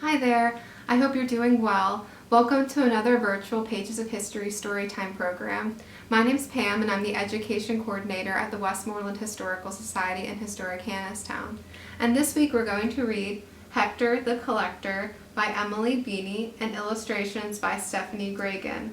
Hi there, I hope you're doing well. Welcome to another virtual Pages of History Storytime program. My name's Pam and I'm the Education Coordinator at the Westmoreland Historical Society in historic Hannastown. And this week we're going to read Hector the Collector by Emily Beeny and illustrations by Stephanie Graegin.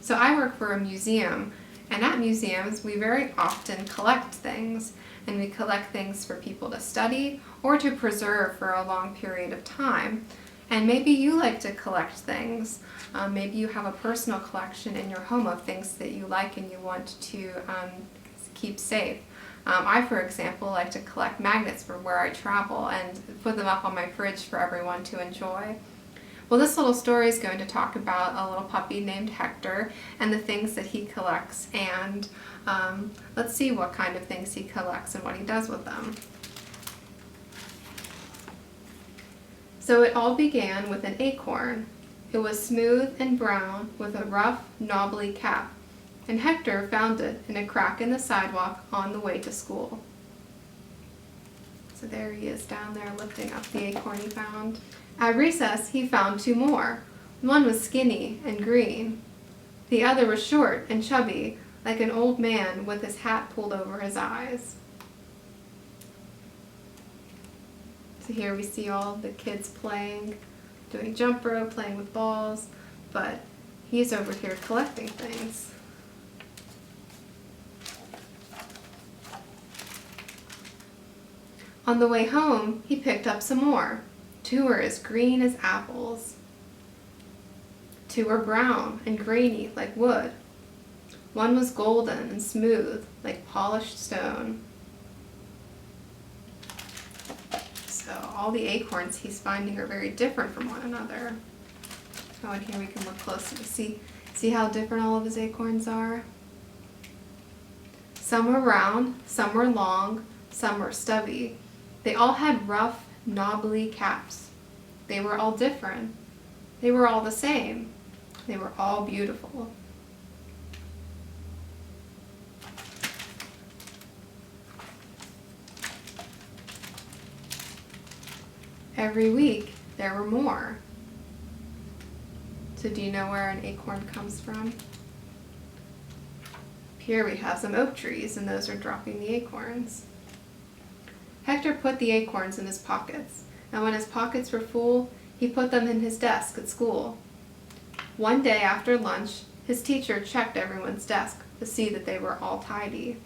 So I work for a museum, and at museums we very often collect things, and we collect things for people to study or to preserve for a long period of time. And maybe you like to collect things. Maybe you have a personal collection in your home of things that you like and you want to keep safe. I, for example, like to collect magnets from where I travel and put them up on my fridge for everyone to enjoy. Well, this little story is going to talk about a little puppy named Hector and the things that he collects, and let's see what kind of things he collects and what he does with them. So it all began with an acorn. It was smooth and brown with a rough, knobbly cap, and Hector found it in a crack in the sidewalk on the way to school. So there he is down there lifting up the acorn he found. At recess, he found two more. One was skinny and green. The other was short and chubby, like an old man with his hat pulled over his eyes. So here we see all the kids playing, doing jump rope, playing with balls, but he's over here collecting things. On the way home, he picked up some more. Two were as green as apples. Two were brown and grainy like wood. One was golden and smooth like polished stone. So all the acorns he's finding are very different from one another. Oh, and here we can look closer to see how different all of his acorns are. Some were round, some were long, some were stubby. They all had rough, knobbly caps. They were all different. They were all the same. They were all beautiful. Every week, there were more. So do you know where an acorn comes from? Here we have some oak trees, and those are dropping the acorns. Hector put the acorns in his pockets, and when his pockets were full, he put them in his desk at school. One day after lunch, his teacher checked everyone's desk to see that they were all tidy.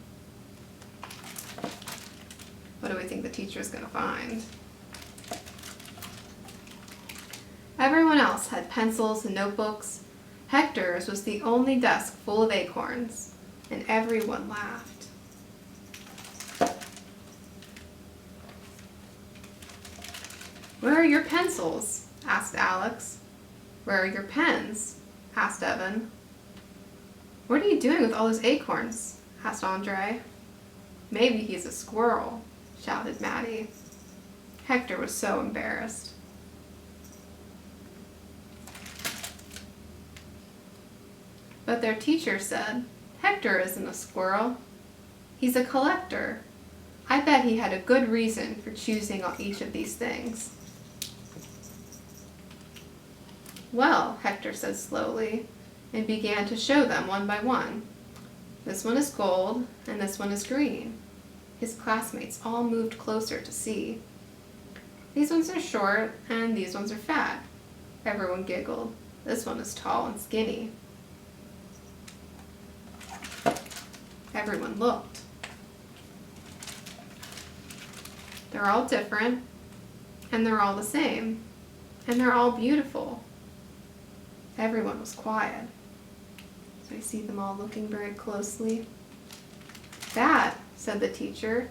What do we think the teacher's going to find? Everyone else had pencils and notebooks. Hector's was the only desk full of acorns, and everyone laughed. "Where are your pencils?" asked Alex. "Where are your pens?" asked Evan. "What are you doing with all those acorns?" asked Andre. "Maybe he's a squirrel," shouted Maddie. Hector was so embarrassed. But their teacher said, "Hector isn't a squirrel. He's a collector. I bet he had a good reason for choosing each of these things." "Well," Hector said slowly, and began to show them one by one. "This one is gold, and this one is green." His classmates all moved closer to see. "These ones are short, and these ones are fat." Everyone giggled. "This one is tall and skinny." Everyone looked. They're all different, and they're all the same, and they're all beautiful. Everyone was quiet. So I see them all looking very closely. "That," said the teacher,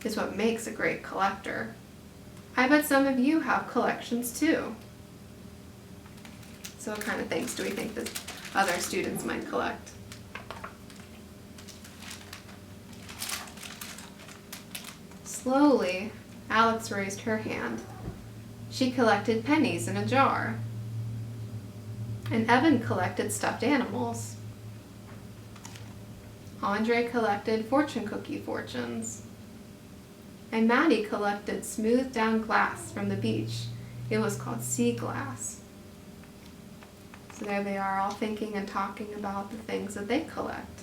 "is what makes a great collector. I bet some of you have collections too." So what kind of things do we think that other students might collect? Slowly, Alex raised her hand. She collected pennies in a jar. And Evan collected stuffed animals. Andre collected fortune cookie fortunes. And Maddie collected smoothed down glass from the beach It was called sea glass. So there they are, all thinking and talking about the things that they collect.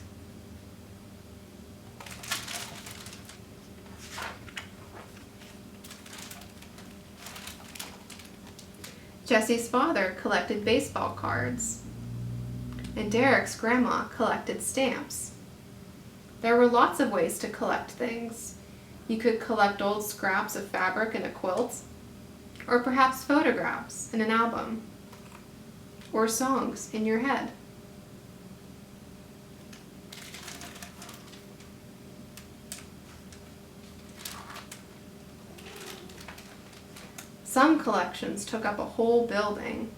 Jesse's father collected baseball cards, and Derek's grandma collected stamps. There were lots of ways to collect things. You could collect old scraps of fabric in a quilt, or perhaps photographs in an album, or songs in your head. Some collections took up a whole building,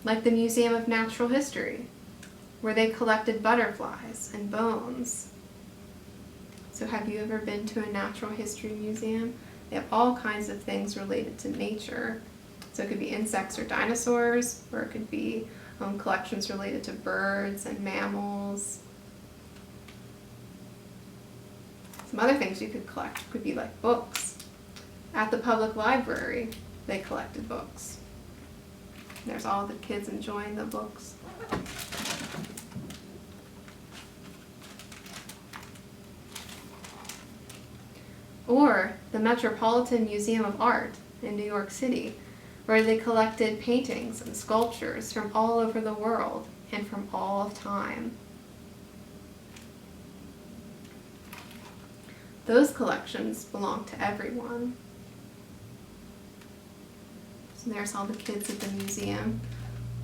like the Museum of Natural History, where they collected butterflies and bones. So have you ever been to a natural history museum? They have all kinds of things related to nature. So it could be insects or dinosaurs, or it could be collections related to birds and mammals. Some other things you could collect could be like books. At the public library, they collected books. There's all the kids enjoying the books. Or the Metropolitan Museum of Art in New York City, where they collected paintings and sculptures from all over the world and from all of time. Those collections belong to everyone. So there's all the kids at the museum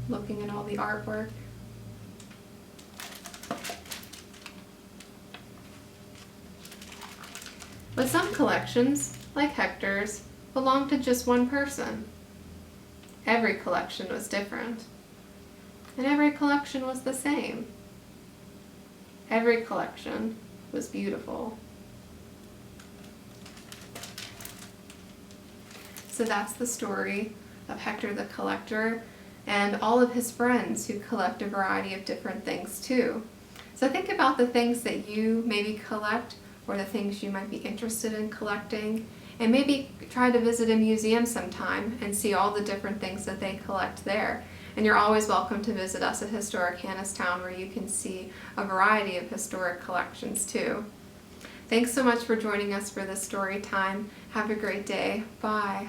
looking at all the artwork. But some collections, like Hector's, belonged to just one person. Every collection was different, and every collection was the same. Every collection was beautiful. So that's the story of Hector the Collector and all of his friends who collect a variety of different things too. So think about the things that you maybe collect, or the things you might be interested in collecting, and maybe try to visit a museum sometime and see all the different things that they collect there. And you're always welcome to visit us at Historic Hannastown, where you can see a variety of historic collections too. Thanks so much for joining us for this story time. Have a great day. Bye.